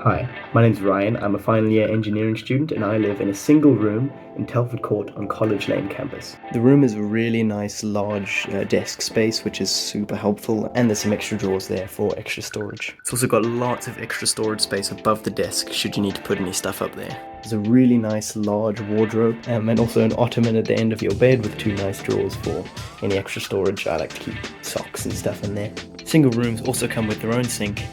Hi, my name's Ryan. I'm a final year engineering student and I live in a single room in Telford Court on College Lane campus. The room is a really nice large desk space which is super helpful, and there's some extra drawers there for extra storage. It's also got lots of extra storage space above the desk should you need to put any stuff up there. There's a really nice large wardrobe and also an ottoman at the end of your bed with two nice drawers for any extra storage. I like to keep socks and stuff in there. Single rooms also come with their own sink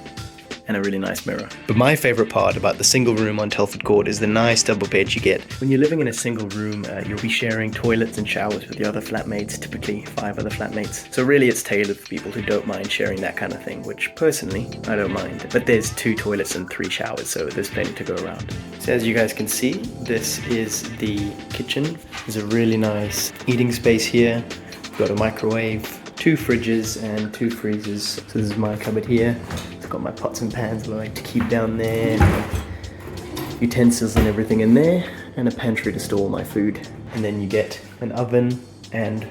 and a really nice mirror. But my favourite part about the single room on Telford Court is the nice double bed you get. When you're living in a single room, you'll be sharing toilets and showers with your other flatmates, typically 5 other flatmates. So really it's tailored for people who don't mind sharing that kind of thing, which personally, I don't mind. But there's 2 toilets and 3 showers, so there's plenty to go around. So as you guys can see, this is the kitchen. There's a really nice eating space here. We've got a microwave, 2 fridges and 2 freezers. So this is my cupboard here. It's got my pots and pans that I like to keep down there, and utensils and everything in there, and a pantry to store my food. And then you get an oven and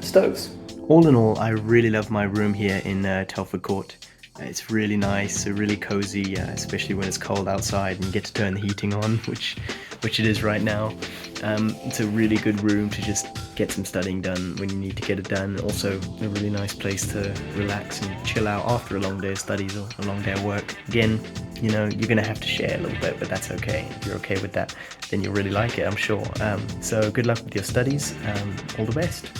stoves. All in all, I really love my room here in Telford Court. It's really nice, really cozy, especially when it's cold outside and you get to turn the heating on, which it is right now. It's a really good room to just get some studying done when you need to get it done. Also, a really nice place to relax and chill out after a long day of studies or a long day of work. Again, you know, you're gonna have to share a little bit, but that's okay. If you're okay with that, then you'll really like it, I'm sure. So good luck with your studies. All the best.